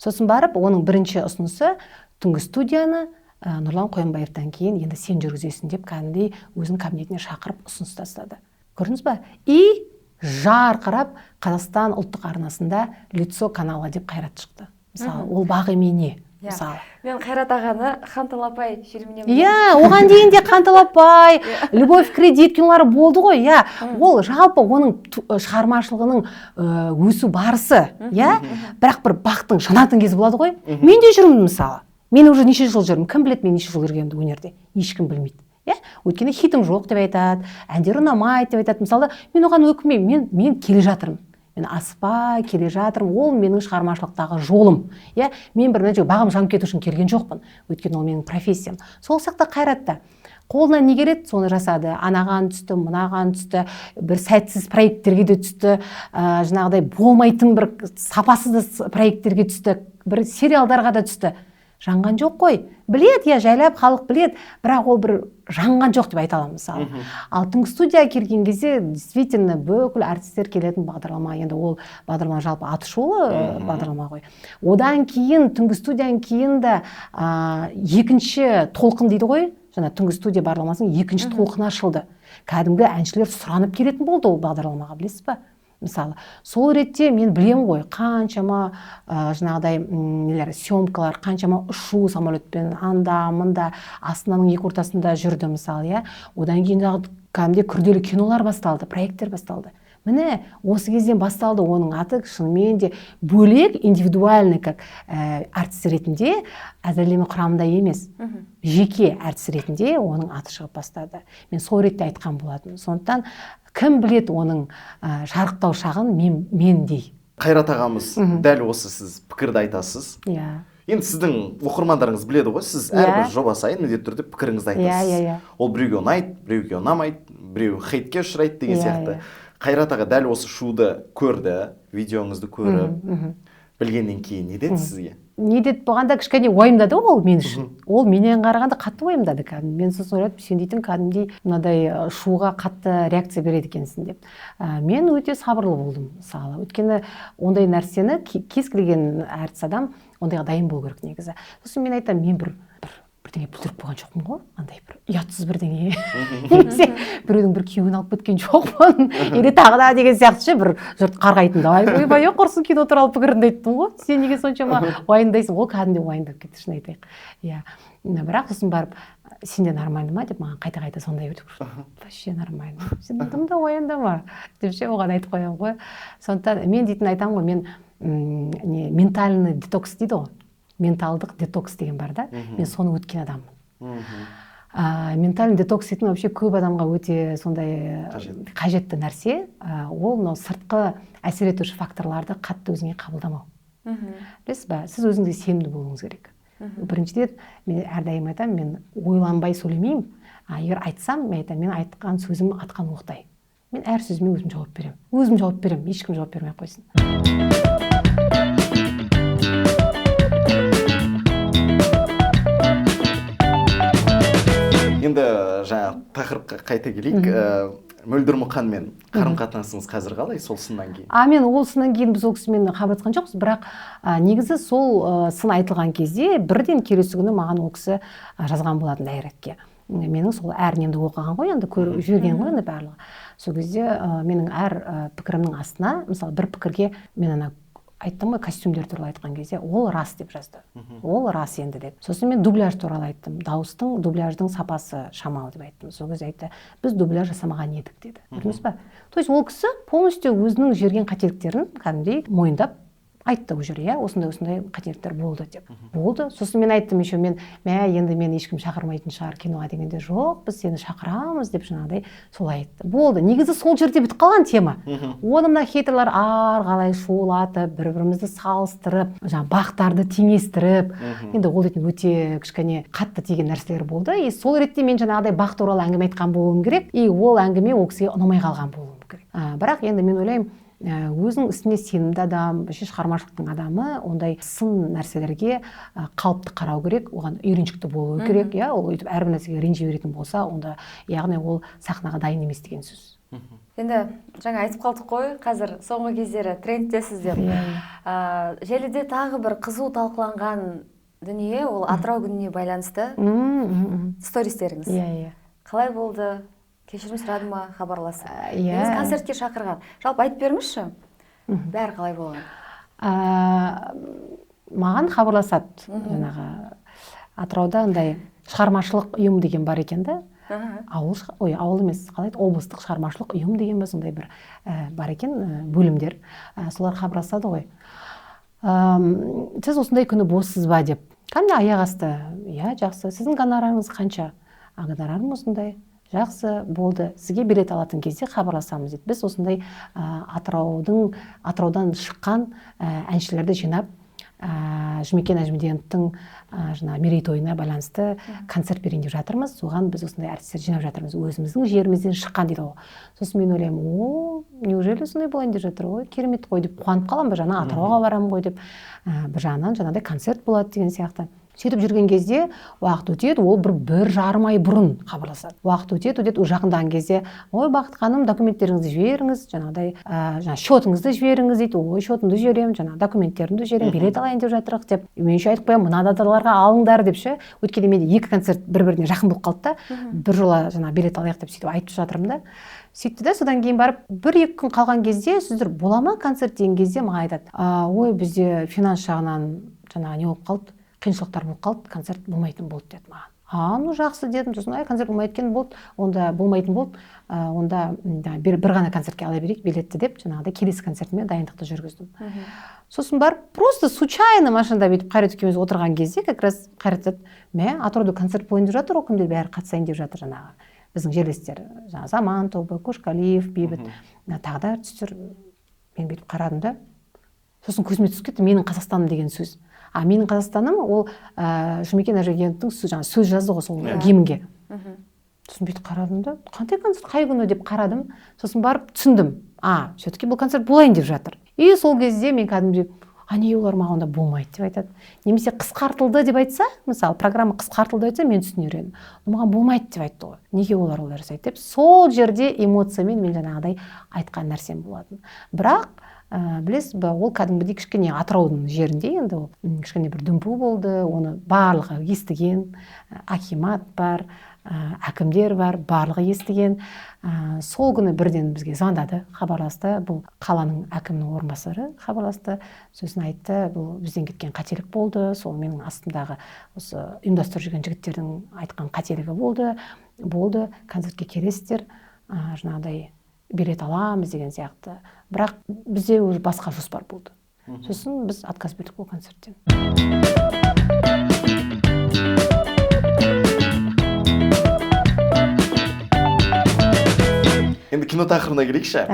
Сосын барып, оның бірінші ұсынысы түнгі студияны Нұрлан Қоянбаевтан кейін енді сен жүргізесің деп кәдімгідей өзінің кабинетіне шақырып ұсыныс тастады. Көрдіңіз ба? И жарқырап Қазақстан ұлттық арнасында лицо канала деп Қайрат шықты. Мысалы, ол бақ емей мысалы.
Мен Қайрат ағаны Ханталапай фильмінен.
Иә, оған дейін де Ханталапай, Любовь кредит кинолары болды ғой, иә. Ол жалпы оның шығармашылығының өсу барысы, иә. Бірақ бір бақтың жанатын кезі болады ғой. Мен де жүрмін мысалы. Мен уже неше жыл жүрмін. Кім біледі мен неше жыл жүргенімді өнерде? Ешкім білмейді. Иә? Өйткені хитім жоқ деп айтады, әндері ұнамайды деп айтады. Мысалы, мен оған өкінбеймін. Мен келе жатырмын. Мен аспай келе жатырмын, ол менің шығармашылықтағы жолым. Иә, мен бір бағым жанып кету үшін келген жоқпын. Өйткені ол менің профессиям. Сол сияқты Қайратта қолынан не келеді, соны жасады. Анаған түсті, мынаған түсті, бір сәтсіз проекттерге де түсті, жаңағыдай болмайтын бір сапасыз проекттерге түсті, бір сериалдарға да түсті. Жанған жоқ қой. Білет, я жайлап халық білет, бірақ ол бір жанған жоқ деп айта аламын мысалы. Ал түнгі студияға келген кезде действительно бүкіл артистер келетін бағдарлама, енді ол бағдарлама жалпы аты шулы бағдарлама ғой. Одан кейін түнгі студиядан кейін де екінші толқын дейді ғой, жаңа түнгі студия бағдарламасының екінші толқыны ашылды. Кәдімгі әншілер сұранып келетін болды ол бағдарламаға, білесіз ба? Мысалы, сол ретте мен білем ғой, қаншама жаңағыдай нелер, съемкалар, қаншама ұшу самолетпен анда, мында, астананың екі ортасында жүрді мысалы, иә. Одан кейін кәдімгідей күрделі кинолар басталды, проекттер басталды. Міне, осы кезден басталды оның аты шынымен де бөлек, индивидуальный как артист ретінде, әзіл әлемі құрамында емес. Жеке артист ретінде оның аты шығып бастады. Мен сол ретте айтқан болатын. Сондықтан кім білет оның жарықтау шағын мендей.
Қайрат ағамыз, дәл осы сіз пікірді айтасыз.
Иә.
Енді сіздің оқырмандарыңыз біледі ғой, сіз әрбір жоба сайын міндетті түрде пікіріңізді айтасыз. Ол біреуге ұнайды, біреуге ұнамайды, біреу хейтке ұшырайды деген сияқты. Қайрат аға дәл осы шуды көрді, видеоңызды көріп, білгеннен кейін не деді сізге?
Не деді болғанда кішкене уайымдады ол мен үшін. Ол менен қарағанда қатты уайымдады кәдімгі. Мен сосын ойладым, сен дейтін кәдімгідей мынадай шуға қатты реакция береді екенсің деп. Мен өте сабырлы болдым мысалы. Өйткені ондай нәрсені кез келген әртіс адам ондайға дайын болу керек негізі. Сосын мен айтамын, мен бір бірдеңе бүлдіріп қойған жоқпын ғой, андай бір ұятсыз бірдеңе немесе біреудің бір күйеуін алып кеткен жоқпын или тағы да деген сияқты ше, бір жұрт қарғайтындай, ойбай құрсын кино туралы пікіріңді айттың ғой, сен неге соншама уайымдайсың? Ол кәдімгідей уайымдап кетті, шын айтайық. Иә, бірақ сосын барып сенде нормально ма деп маған қайта сондай өтіп вообще нормально, сен дым да уайымдама деп ше оған айтып қоямын ғой. Сондықтан мен дейтін айтамын ғой, мен ментальный детокс дейді ғой, менталдық детокс деген бар да, мен соны өткен адаммын. Ментальный детокс дейтін вообще көп адамға өте сондай қажетті нәрсе. Ол мынау сыртқы әсер етуші факторларды қатты өзіңе қабылдамау. Білесіз ба, сіз өзіңізге сенімді болуыңыз керек. Біріншіден, мен әрдайым айтамын, мен ойланбай сөйлемеймін. Егер айтсам, мен айтамын, мен айтқан сөзім атқан оқтай. Мен әр сөзіме өзім жауап беремін. Өзім жауап беремін, ешкім жауап бермей қойсын.
Енді жаңа тақырыпқа қайта келейік. Мөлдір Мұқанмен қарым-қатынасыңыз қазір қалай, сол сыннан кейін?
Мен ол сыннан кейін біз ол кісімен хабарласқан жоқпыз, бірақ негізі сол сын айтылған кезде бірден келесі күні маған ол кісі жазған болатын дайректке. Менің сол әр немді оқыған ғой, енді көріп жүрген ғой енді барлығы. Сол кезде менің әр пікірімнің астына, мысалы бір пікірге мен ана айттым ғой, костюмдер туралы айтқан кезде, ол рас деп жазды. Ол рас енді деп. Сосын мен дубляж туралы айттым. Дауыстың, дубляждың сапасы шамалы деп айттым. Сол кезде айтты, біз дубляж жасамаған едік деді. Көрдіңіз ба? То есть ол кісі полностью өзінің жерген қателіктерін кәдімгідей мойындап айтты ол жерде, осындай қателіктер болды деп. Болды. Сосын мен айттым еще, енді мен ешкім шақырмайтын шығар киноға дегенде, жоқ, біз сені шақырамыз деп жаңағыдай солай айтты. Болды. Негізі сол жерде бітіп қалған тема. Оны мына хейтерлер қалай шулатып, бір-бірімізді салыстырып, жаңа бақтарды теңестіріп, енді ол дейтін өте кішкене қатты тиген нәрселер болды. И сол ретте мен жаңағыдай бақ туралы әңгіме айтқан болуым керек, и ол әңгіме ол кісіге ұнамай қалған болуым керек. Бірақ енді мен ойлаймын, өзінің ісіне сенімді адам, шығармашылықтың адамы ондай сын нәрселерге қалыпты қарау керек, оған үйреншікті болу керек. Ол өйтіп әрбір нәрсеге ренжи беретін болса, онда яғни ол сахнаға дайын емес деген сөз.
Енді жаңа айтып қалдық қой, қазір соңғы кездері трендтесіз деп. Желіде тағы бір қызу талқыланған дүние, ол Атырау күніне байланысты стористеріңіз. Қалай болды? Кешірім сұрады ма, хабарласып? Негіз концертке шақырған. Жалпы айтып беріңізші, бәрі қалай болған?
Маған хабарласады. Атырауда андай шығармашылық ұйым деген бар екен да. Ауыл емес, қалай, облыстық шығармашылық ұйым деген ба, сондай бір бар екен бөлімдер. Солар хабарласады ғой. Сіз осындай күні боссыз ба деп. Кәдімгі аяқ асты. Жақсы. Сіздің гонорарыңыз қанша? Гонорарым осындай. Жақсы, болды. Сізге билет алатын кезде хабарласамыз дейді. Біз осындай Атыраудан шыққан әншілерді жинап, Жұмекен Әжімеденовтың мерейтойына байланысты концерт берейін деп жатырмыз. Соған біз осындай артистер жинап жатырмыз. Өзіміздің жерімізден шыққан дейді ғой. Сосын мен ойлаймын, неужели сондай болайын деп жатыр ғой? Керемет қой деп қуанып қаламын, бір жағынан Атырауға барамын ғой деп, бір жағынан жаңағыдай концерт болады деген сияқты. Сөйтіп жүрген кезде уақыт өтеді, ол бір жарым ай бұрын хабарласады. Уақыт өтеді, жақындаған кезде, ой, Бақыт ханым, документтеріңізді жіберіңіз, жаңағы счетыңызды жіберіңіз дейді. Ой, счетымды жіберемін, жаңағы документтерімді жіберемін, билет алайын деп жатырық деп. Мен еще айтып қоямын, мына даталарға алыңдар деп ше. Өткенде менде екі концерт бір-біріне жақын болып қалды да, бір жола жаңағы билет алайық деп сөйтіп айтып жатырмын да. Сөйтті да, содан кейін барып, 1-2 күн қалған кезде, сіздер бола ма концерт деген кезде маған айтады, ой, бізде финанс жағынан жаңағы не болып қалды, қиыншылықтар болып қалды, концерт болмайтын болды деді маған. Жақсы дедім, сосын концерт болмайтын болды, онда болмайтын болды, онда бір ғана концертке ала берейік билетті деп, жаңағыдай келесі концертіме дайындықты жүргіздім. Сосын барып, просто случайно машинада бүйтіп Қайрат екеуміз отырған кезде, как раз Қайрат айтады, Атырауда концерт болайын деп жатыр, күнде бәрі қатысайын деп жатыр жаңағы. Біздің жерлестер, Заман тобы, Көшқалиев, Бейбіт, тағы да артистер. Мен бүйтіп қарадым да, сосын көзіме түсіп кетті, менің Қазақстаным деген сөз. Менің Қазақстаным ол Жұмекен Әжімеденовтың сөз жазды ғой сол гимнге. Сосын бүйтіп қарадым да, қандай концерт, қай күні деп қарадым. Сосын барып түсіндім, все-таки бұл концерт болайын деп жатыр. И сол кезде мен кәдімгідей, неге олар маған онда болмайды деп айтады. Немесе қысқартылды деп айтса, мысалы программа қысқартылды айтса, мен түсінер едім. Маған болмайды деп айтты ғой. Неге олар жасайды деп. Сол жерде эмоциямен мен жаңағыдай айтқан нәрсем болатын. Бірақ білесіз ба, ол кәдімгідей кішкене Атыраудың жерінде, енді ол кішкене бір дүмпу болды, оны барлығы естіген, акимат бар, әкімдер бар, барлығы естіген. Сол күні бірден бізге звондады, хабарласты, бұл қаланың әкімінің орынбасары хабарласты, сосын айтты, бұл бізден кеткен қателік болды, сол менің астымдағы осы ұйымдастырып жүрген жігіттердің айтқан қателігі болды, концертке келесіздер, жаңағыдай билет аламыз деген сияқты. Бірақ бізде уже басқа жоспар болды. Сосын біз отказ бердік ол концерттен.
Енді кино тақырыбына келейікші.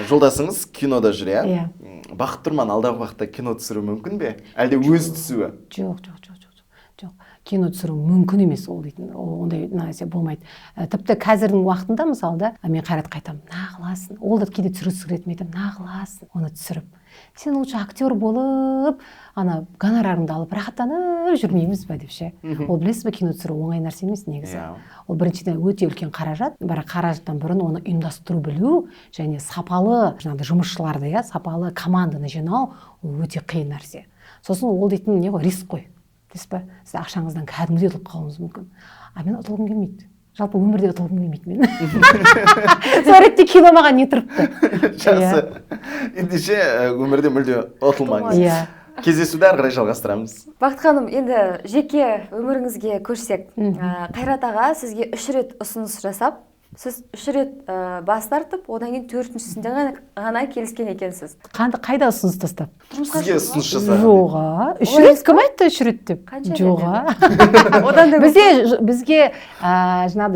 Жолдасыңыз кинода жүр, иә? Бақыт Тұрман алдағы уақытта кино түсіру мүмкін бе? Әлде өз түсуі?
Жоқ. Кино түсіру мүмкін емес, ол дейтін, ондай нәрсе болмайды. Тіпті қазірдің уақытында, мысалы, мен Қайратқа айтамын, нағыласын. Ол да кейде түсіргісі келетін, мен айтамын, нағыласын, оны түсіріп. Сен лучше актер болып, гонорарыңды алып, рахаттанып жүрмейміз бе деп ше. Ол білесіз бе, кино түсіру оңай нәрсе емес негізі. Ол біріншіден өте үлкен қаражат, бірақ қаражаттан бұрын оны ұйымдастыру білу және сапалы жұмысшыларды, сапалы команданы жинау өте қиын нәрсе. Сосын ол дейтін не ғой, риск қой. Білесіз бе, сіз ақшаңыздан кәдімгідей ұтылып қалуыңыз мүмкін. Мен ұтылғым келмейді. Жалпы өмірде ұтылғым келмейді мен. Сол ретте кино маған не тұрыпты.
Жақсы. Ендеше өмірде мүлде ұтылмаңыз. Кездесуді әрі қарай жалғастырамыз.
Бақыт ханым, енді жеке өміріңізге көшсек, Қайрат аға сізге 3 рет ұсыныс жасап, сіз 3 рет бас тартып, одан кейін 4-шісінде ғана келіскен екенсіз.
Қайда ұсыныс тастап?
Сізге ұсыныс жасаған.
Жоға. 3 рет кім айтты 3 рет деп? Жоға. Бізге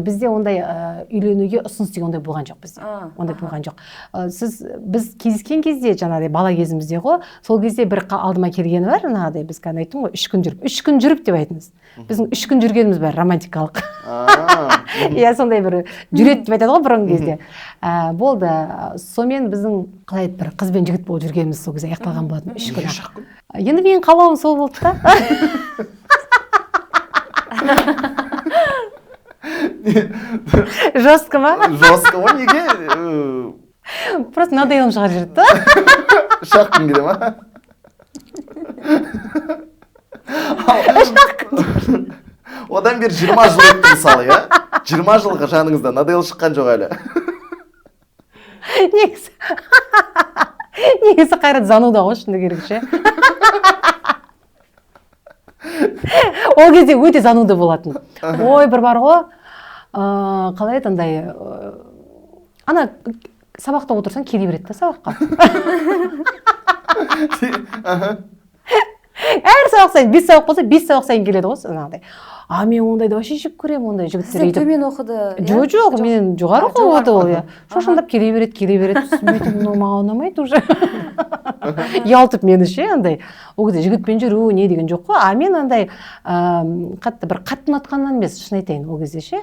бізде ондай үйленуге ұсыныс деген ондай болған жоқ бізде. Ондай болған жоқ. Біз кездескен кезде, жаңағыдай бала кезімізде ғой, сол кезде бір алдыма келгені бар, жаңағыдай біз кәдімгі айттым ғой, 3 күн жүріп деп айтыңыз. Біздің 3 күн жүргеніміз бар, романтикалық. Иә, сондай бір жүрет деп айтады ғой бұрынғы кезде. Болды. Сонымен біздің қалай бір қыз бен жігіт болып жүргеніміз сол кезде аяқталған болатын 3 күн. Енді менің қалауым сол болды да. Жестко ма?
Жестко ма, неге?
Просто надоелым шығар жүрді да.
Шаққың келе ма? Одан бері 20 жыл өтті мысалы, иә? 20 жылға жаныңызда надоел шыққан жоқ әлі.
Негізі Қайрат зануда ғой, шыны керек ше. Ол кезде өте зануда болатын. Ой, бір бар ғой, қалай айтандай, ана сабақта отырсаң келе береді да сабаққа. Әр сабақ сайын, 5 сабақ болса, 5 сабақ сайын келеді ғой, жаңағыдай. Мен ондайды вообще жек көремін, ондай жігіттер
өйтіп. Сіз төмен оқыды?
Жоқ, мен жоғары оқыды ол, иә. Шошындап келе береді. Бүйтіп маған ұнамайды уже. Ялтып мені ше, андай. Ол кезде жігітпен жүру не деген жоқ қой. Мен андай қатты ұнатқаннан емес, шын айтайын, ол кезде ше.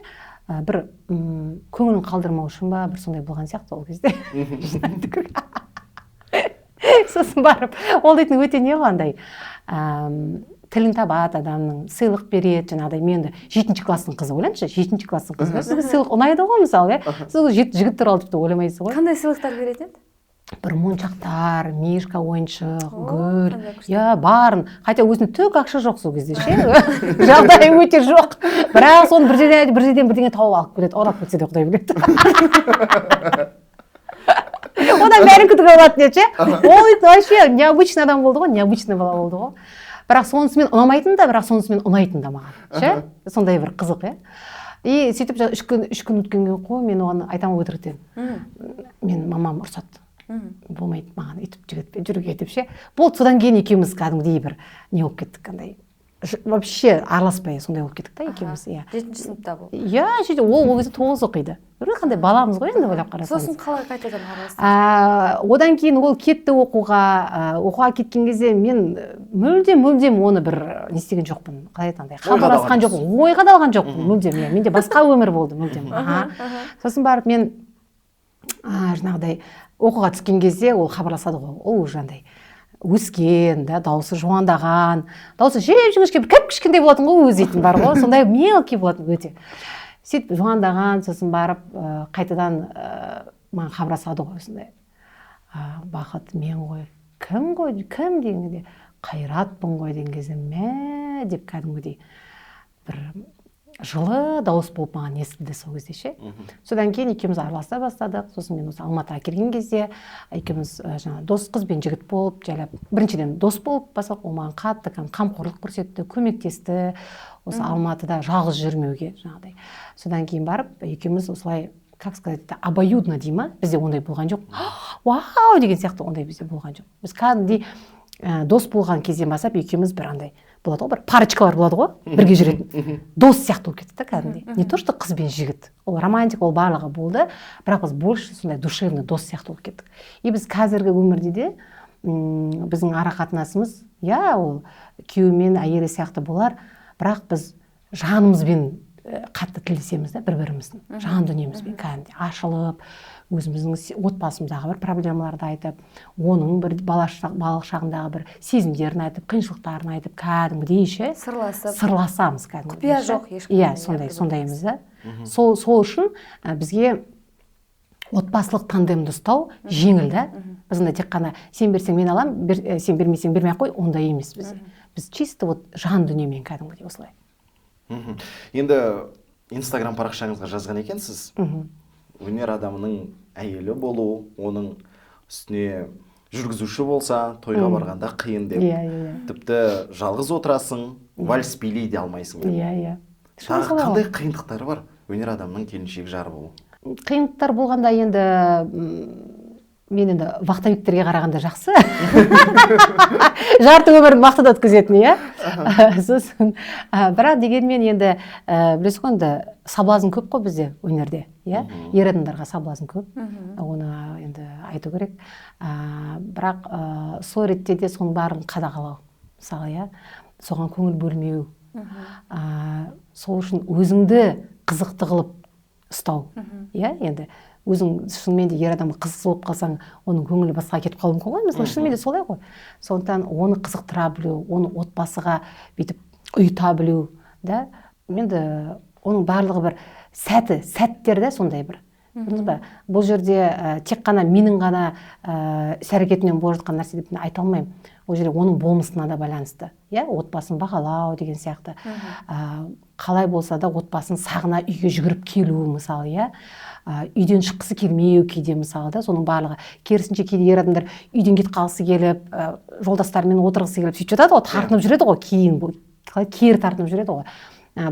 Бір көңілін қалдырмау үшін ба, бір сондай болған сияқты ол кезде. Сосын барып, ол дейтін өте не қандай. Тілін табады адамның, сыйлық береді, жаңағыдай менді 7-ші класстың қызы, ойлаңызшы, 7-ші класстың қызы. Сізге сыйлық ұнайды ғой, мысалы, сіз жігіт туралы тіпті ойламайсыз ғой.
Қандай сыйлықтар беретін еді?
Бір моншақтар, мишка ойыншық, гүл, барын. Хотя өзінде түк ақша жоқ сол кезде ше. Жағдайы өте жоқ. Бірақ соны бірден бірдеңе тауып алып келеді, орап кетсе де Құдай біледі. Одан бәрін күтіп алатын еді ше. Ол вообще необычный адам болды ғой, необычный бала болды ғой. Бірақ сонысымен ұнамайтын да, бірақ сонысымен ұнайтын да маған. Ше? Сондай бір қызық, е. И сөйтіп 3 күн өткенге қой, мен оған айтамын өтіріктен. Мен мамам ұрсады. Болмайды маған үйтіп жігітпен жүруге деп ше. Болды, содан кейін екеуміз кәдімгідей бір не болып кеттік қандай. Вообще араласпай сондай болып кеттік та екеуміз.
7-ші сыныпта бұл.
Иә, ол кезде 9 оқиды. Қандай баламыз ғой енді ойлап қарасаңыз.
Сосын қалай қайтадан араластыңыз?
Одан кейін ол кетті оқуға кеткен кезде мен мүлдем оны бір не істеген жоқпын. Қалай айтқандай, хабарласқан жоқпын, ойға да алған жоқпын мүлдем. Менде басқа өмір болды мүлдем. Сосын барып мен жаңағыдай оқуға түскен кезде ол хабарласады ғой. Ол уже андай өскен, дауысы жуандаған, дауысы жеп-жіңішке бір кіп-кішкентай болатын ғой, өзі дейтін бар ғой, сондай мелкий болатын өте. Сөйтіп жуандаған, сосын барып қайтадан маған хабарласады ғой осындай. бақыт мен ғой, кім дегенде қайратпын ғой деген кезде мә деп кәдімгідей бір жылы дауыс болып маған естілді сол кезде ше. Содан кейін екеуміз араласа бастадық. Сосын мен осы Алматыға келген кезде екеуміз жаңа дос қыз бен жігіт болып жайлап біріншіден дос болып бастадық. Ол маған қатты қамқорлық көрсетті, көмектесті осы Алматыда жалғыз жүрмеуге жаңағыдай. Содан кейін барып екеуміз осылай, как сказать, обоюдно дей ма, бізде ондай болған жоқ. Вау деген сияқты ондай бізде болған жоқ. Біз кәдімгідей дос болған кезден бастап екеуміз бір андай болады ғой, бір парочкалар болады ғой, бірге жүретін. Дос сияқты болып кетті да кәдімгідей. Не то что қыз бен жігіт. Ол романтика, ол барлығы болды, бірақ біз больше сондай душевный дос сияқты болып кеттік. И біз қазіргі өмірде де біздің ара қатынасымыз, ол күйеуі мен әйелі сияқты болар, бірақ біз жанымызбен қатты тілдесеміз да бір-біріміздің. Жан дүниемізбен кәдімгідей ашылып, өзіміздің отбасымыздағы бір проблемаларды айтып, оның бір балалық шағындағы бір сезімдерін айтып, қиыншылықтарын айтып, кәдімгідей ше сырласамыз кәдімгідей.
Құпия жоқ ешқандай.
Сондаймыз да. Сол үшін бізге отбасылық тандемді ұстау жеңіл да. Біз тек қана сен берсең мен алам, сен бермесең бермей ақ қой, ондай емес біз. Біз чисто жан дүниемен кәдімгідей осылай.
Енді Инстаграм парақшаңызға жазған екенсіз. Өнер адамының әйелі болу, оның үстіне жүргізуші болса, тойға барғанда қиын деп. Тіпті жалғыз отырасың, вальс билей де алмайсың деп. Тағы қандай қиындықтары бар өнер адамның келіншек жары болу?
Қиындықтар болғанда енді мен енді вахтовиктерге қарағанда жақсы. Жарты өмірін вахтада өткізетін, сосын бірақ дегенмен енді білесіз ғой, енді соблазн көп қой бізде өнерде, ер адамдарға соблазн көп, оны енді айту керек. Бірақ сол ретте де соның барын қадағалау, мысалы, соған көңіл бөлмеу, сол үшін өзіңді қызықты қылып ұстау, енді өзің шынымен де ер адамға қызық болып қалсаң, оның көңілі басқа кетіп қалуы мүмкін ғой. Мысалы, шынымен де солай ғой. Сондықтан оны қызықтыра білу, оны отбасыға бүйтіп ұйыта білу, да? Енді оның барлығы бір сәттер да сондай бір. Бұл жерде тек қана менің ғана іс-әрекетімнен болып жатқан нәрсе деп айта алмаймын. Ол жерде оның болмысына да байланысты. Отбасын бағалау деген сияқты. Қалай болса да отбасын сағына үйге жүгіріп келу, мысалы, үйден шыққысы келмеу кейде, мысалы, да, соның барлығы. Керісінше кейде ер адамдар үйден кетіп қалғысы келіп, жолдастарымен отырғысы келіп, сөйтіп жатады ғой, тартынып жүреді ғой, кейін кері тартынып жүреді ғой.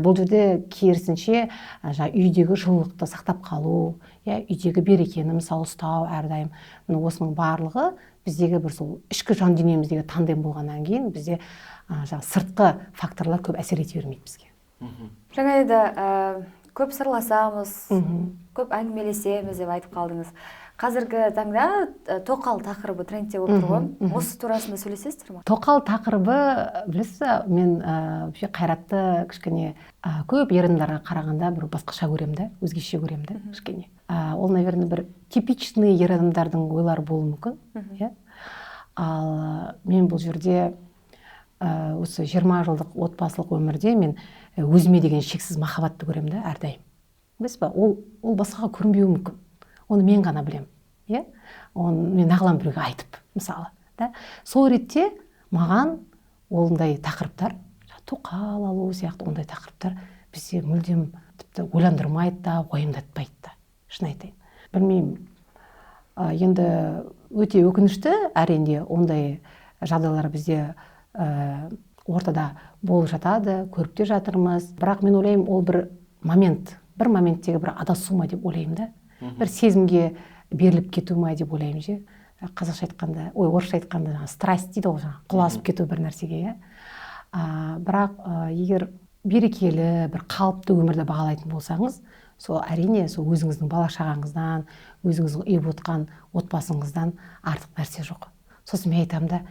Бұл жерде керісінше үйдегі жылылықты сақтап қалу, үйдегі берекені мысалы ұстау әрдайым. Осының барлығы біздегі бір сол ішкі жан дүниеміздегі тандем болғаннан кейін бізде сыртқы факторлар көп әсер ете бермейді бізге.
Жаңа еді көп сырласамыз, көп әңгімелесеміз деп айтып қалдыңыз. Қазіргі таңда тоқал тақырыбы трендте болып тұр ғой. Осы турасында сөйлесесіздер ме?
Тоқал тақырыбы, білесіз, мен Қайратты кішкене көп ер адамдарға қарағанда бір басқаша көремін да, өзгеше көремін да, кішкене. Ол, наверное, бір типичный ер адамдардың ойлары болуы мүмкін. Ал мен бұл жерде осы 20 жылдық отбасылық өмірде мен өзіме деген шексіз махаббатты көремін да, әрдайым. Білесіз ба, ол басқаға көрінбеуі мүмкін. Оны мен ғана білем, оны мен ағылам біреуге айтып, мысалы. Сол ретте маған ондай тақырыптар, тоқал алу сияқты ондай тақырыптар бізде мүлдем тіпті ойландырмайды да, уайымдатпайды да, шын айтайын. Білмеймін, енді өте өкінішті, әрине ондай жағдайлар бізде ортада болып жатады, көріп те жатырмыз. Бірақ мен ойлаймын, ол бір моменттегі бір адасу ма деп ойлаймын да. Бір сезімге беріліп кету ма деп ойлаймын же. Қазақша айтқанда, орысша айтқанда страсть дейді ғой, құласып кету бір нәрсеге. Бірақ егер берекелі, бір қалыпты өмірді бағалайтын болсаңыз, сол әрине сол өзіңіздің бала шағаңыздан, өзіңіздің үйіп отқан отбасыңыздан артық нәрсе жоқ. Сосын мен айтамын да,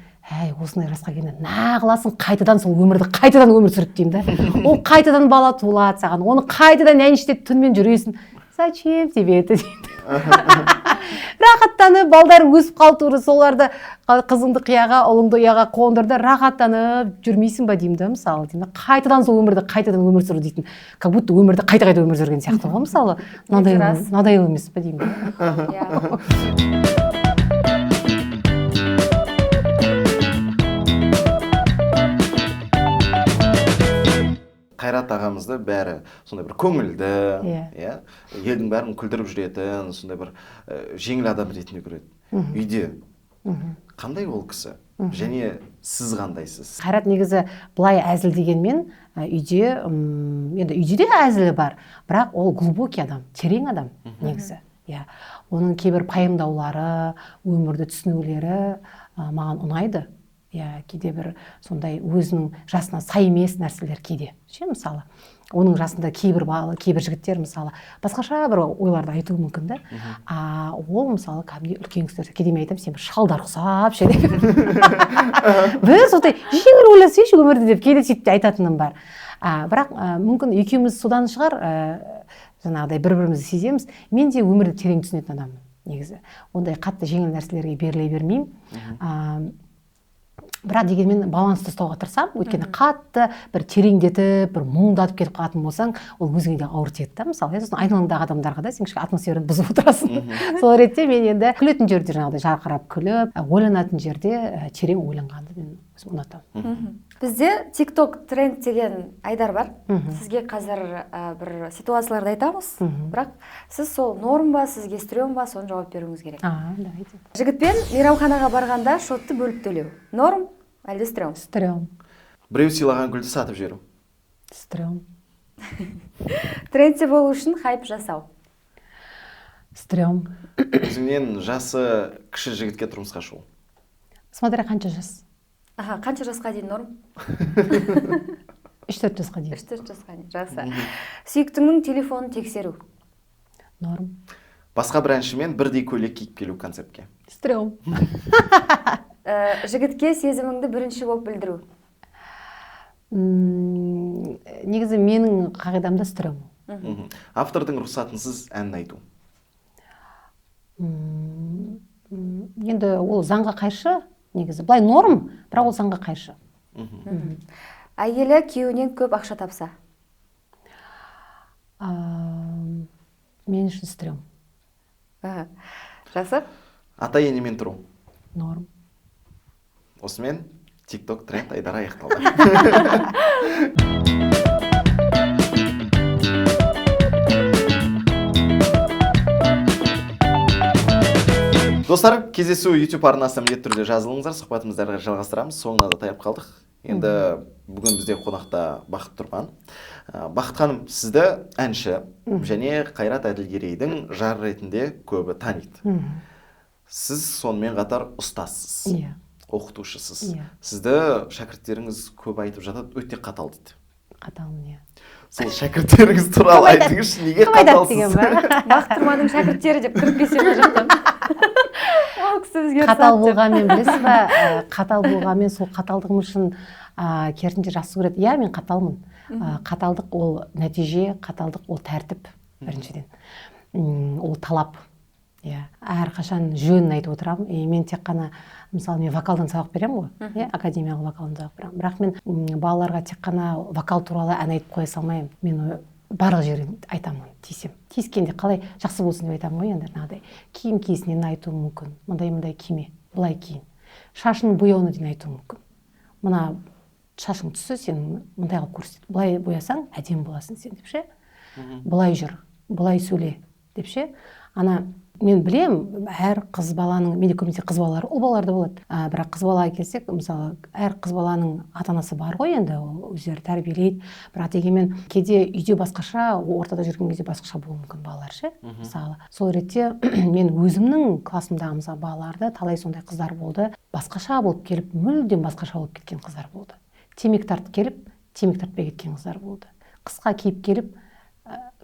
осындай жасқа келгенде нағыласын қайтадан сол өмір сүріп деймін да. Ол қайтадан бала туылады саған, оны қайтадан әншіде түнмен жүресің. Зачем тебе это дейді. Рахаттанып, балдарың өсіп қалды, соларды қызыңды қияға, ұлыңды ұяға қондырды, рахаттанып жүрмейсің ба деймін да, мысалы. Қайтадан сол өмірді қайтадан өмір сүру дейтін. Как будто өмірді қайта өмір сүрген сияқты ғой, мысалы. Надоело емес па деймін.
Қайрат ағамызды бәрі сондай бір көңілді, иә, елдің бәрін күлдіріп жүретін, сондай бір жеңіл адам ретінде көреді. Үйде қандай ол кісі? Және сіз қандайсыз?
Қайрат негізі былай әзіл дегенмен үйде, енді үйде де әзілі бар, бірақ ол глубокий адам, терең адам негізі. Оның кейбір пайымдаулары, өмірді түсінулері маған ұнайды. Кейде бір сондай өзінің жасына сай емес нәрселер кейде. Мысалы, оның жасында кейбір жігіттер мысалы басқаша бір ойларды айтуы мүмкін да. Ол мысалы кәдімгідей үлкен кісілер кейде мен айтамын, сен бір шалдар ұқсап ше деп. Бір сондай жеңіл ойласайшы өмірді деп кейде сөйтіп айтатыным бар. Бірақ мүмкін екеуміз содан шығар, жаңағыдай бір-бірімізді сеземіз. Мен де өмірді терең түсінетін адаммын негізі. Ондай қатты жеңіл нәрселерге беріле бермеймін. Бірақ дегенмен балансты ұстауға тырысамын. Өйткені қатты бір тереңдетіп, бір мұңдатып кетіп қалатын болсаң, ол өзіңе де ауыр тиеді да. Мысалы, сосын айналаңдағы адамдарға да сен кішкене атмосфераны бұзып отырасың. Сол ретте мен енді күлетін жерде жаңағыдай жарқырап күліп, ойланатын жерде терең ойланғанды мен өзім ұнатамын.
Бізде TikTok тренд деген айдар бар. Сізге қазір бір ситуацияларды айтамыз, бірақ сіз сол норм ба, сізге стрём ба, соны жауап беруіңіз керек.
Давайте.
Жігітпен мейрамханаға барғанда шотты бөліп төлеу. Норм, әлде стрём?
Стрём.
Біреу сыйлаған гүлді сатып жіберу.
Стрём.
Трендте болу үшін хайп жасау.
Стрём.
Өзіңнен жасы кіші жігітке тұрмысқа шығу.
Смотря қанша жас.
Қанша жасқа дейін норм?
3-4 жасқа дейін.
3-4 жасқа дейін, жақсы. Сүйіктіңнің телефонын тексеру.
Норм.
Басқа бір әншімен бірдей көйлек киіп келу концептке.
Стрём.
Жігітке сезіміңді бірінші болып білдіру.
Негізі менің қағидамда стрём.
Автордың рұқсатынсыз әнін айту.
Енді ол заңға қайшы. Негізі былай норм, бірақ ол заңға қайшы.
Әйелі күйеуінен көп ақша тапса?
Мен үшін стрём.
Жақсы.
Ата енемен тұру.
Норм.
Осымен TikTok тренд айдары аяқталды. Достар, кездесу YouTube арнасына міндетті түрде жазылыңыздар, сұхбатымызды әрі қарай жалғастырамыз. Соңына да таяп қалдық. Енді бүгін бізде қонақта Бақыт Тұрпан. Бақыт ханым, сізді әнші және Қайрат Әділгерейдің жары ретінде көбі таниды. Сіз сонымен қатар ұстазсыз, оқытушысыз. Сізді шәкірттеріңіз көп айтып жатады, өте қатал дейді.
Қаталмын, иә.
Сол шәкірттеріңіз туралы айтыңызшы, неге қаталсыз?
Бақыт Тұрманның шәкірттері деп кіріп келсем жатам.
Қатал болғанмен білесіз ба, қатал болғанмен сол қаталдығым үшін керісінше жақсы көреді. Иә, мен қаталмын. Қаталдық ол нәтиже, қаталдық ол тәртіп біріншіден. Ол талап. Әрқашан жөнін айтып отырамын. Мен тек қана, мысалы, мен вокалдан сабақ беремін ғой, академиялық вокалдан сабақ беремін. Бірақ мен балаларға тек қана вокал туралы ән айтып қоя салмаймын. Мен барлық жерін айтамын, тиісем. Тиіскенде қалай жақсы болсын деп айтамын ғой, енді мынадай киім киісінен айтуым мүмкін. Мындай киме, былай киін. Шашының бояуына дейін айтуым мүмкін. Мына шашың түсі сен мындай қылып көрсет. Былай боясаң әдемі боласың сен деп ше. Былай жүр, былай сөйле деп ше. Мен білем, әр қыз баланың, менде көбінесе қыз балалар, ұл балалар да болады. Бірақ қыз балаға келсек, мысалы, әр қыз баланың ата-анасы бар ғой, енді ол өздері тәрбиелейді. Бірақ дегенмен кейде үйде басқаша, ортада жүрген кезде басқаша болуы мүмкін балалар ше. Мысалы, сол ретте мен өзімнің классымдағы мысалы балаларды талай сондай қыздар болды. Басқаша болып келіп, мүлдем басқаша болып кеткен қыздар болды. Темекі тартып келіп, темекі тартпай кеткен қыздар болды. Қысқа киіп келіп,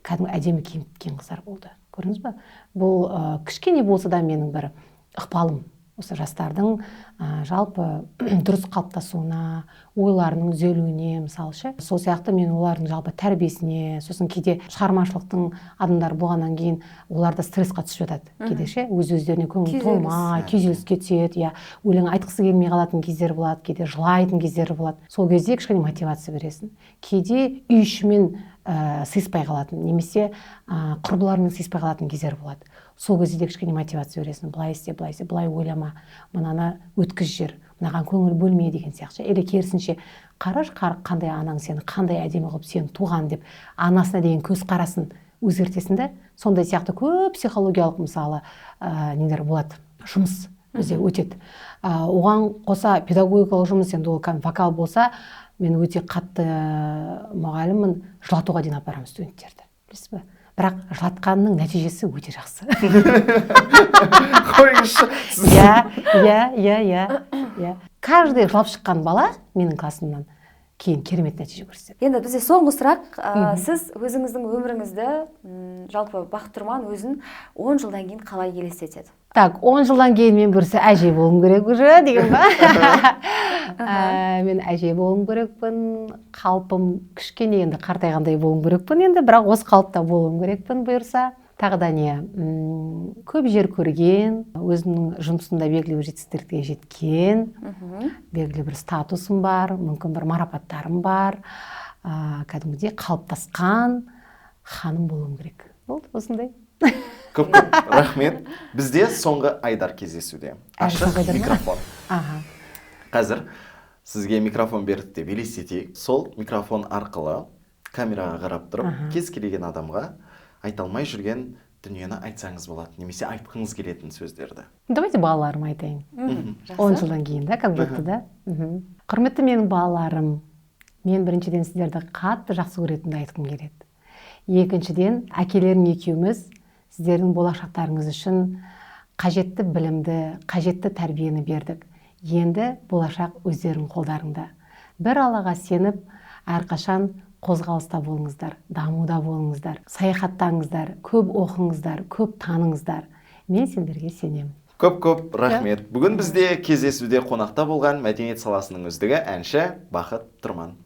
кәдімгі әдемі киіп кеткен қыздар болды. Көрдіңіз ба? Бұл кішкене болса да менің бір ықпалым. Осы жастардың жалпы дұрыс қалыптасуына, ойларының түзелуіне, мысалы ше. Сол сияқты мен олардың жалпы тәрбиесіне, сосын кейде шығармашылықтың адамдары болғаннан кейін оларда стрессқа түсіп жатады. Кейде ше, өз-өздеріне көңіл толмай, күйзеліске түседі, өлең айтқысы келмей қалатын кездер болады, кейде жылайтын кездер болады. Сол кезде кішкене мотивация бересің. Кейде үй ішімен сыйыспай қалатын, немесе құрбылармен сыйыспай қалатын кездер болады. Сол кезде кішкене мотивация бересің. Былай істе, былай ойлама. Мынаны өткіз жер. мынаған көңіл бөлме деген сияқты. Или керісінше қараш қандай анаң сені қандай әдемі қылып сені туған деп анасына деген көзқарасын өзгертесің да. Сондай сияқты көп психологиялық мысалы нелер болады, жұмыс бізде өтеді. Оған қоса педагогикалық жұмыс, енді ол вокал болса, мен өте қатты мұғаліммін, жылатуға дейін апарамын студенттерді, білесіз бе? Бірақ жылатқанның нәтижесі өте жақсы.
Қойыңызшы.
Иә. Каждый жылап шыққан бала менің классымнан кейін керемет нәтиже көрсетеді.
Енді бізде соңғы сұрақ, сіз өзіңіздің өміріңізді, жалпы Бақыт Тұрман өзін 10 жылдан кейін қалай елестетеді?
Так, 10 жылдан кейін мен бүрсі әже болуым керек уже деген ба? Мен әже болуым керекпін, қалпым кішкене енді қартайғандай болуым керекпін, енді бірақ осы қалыпта болуым керекпін бұйырса. Тағы да не, көп жер көрген, өзімнің жұмысында белгілі бір жетістіктерге жеткен, белгілі бір статусым бар, мүмкін бір марапаттарым бар, кәдімгідей қалыптасқан ханым болуым керек. Болды, осындай.
Көп рахмет. Бізде соңғы Айдар кездесуде. Ашық микрофон. Қазір сізге микрофон берді деп елестетейік. Сол микрофон арқылы камераға қарап тұрып, кез келген адамға айта алмай жүрген дүниені айтсаңыз болады, немесе айтқыңыз келетін сөздерді.
Давайте балаларыма айтайын. 10 жылдан кейін да, как будто да. Құрметті менің балаларым, мен біріншіден сіздерді қатты жақсы көретінімді айтқым келеді. Екіншіден, әкелерің екеуміз сіздердің болашақтарыңыз үшін қажетті білімді, қажетті тәрбиені бердік. Енді болашақ өздерің қолдарыңда. Бір Аллаға сеніп, әрқашан қозғалыста болыңыздар, дамуда болыңыздар, саяхаттаңыздар, көп оқыңыздар, көп таныңыздар. Мен сендерге сенемін.
Көп рахмет. Бүгін бізде кездесуде қонақта болған мәдениет саласының үздігі әнші Бақыт Тұрман.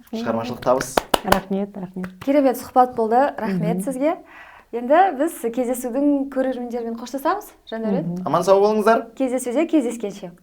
Шығармашылық табыс.
Рахмет.
Керемет сұхбат болды. Рахмет сізге. Енді біз кездесудің көрермендерімен қоштасамыз, Жандәурен.
Аман сау болыңыздар.
Кездесуде кездескенше.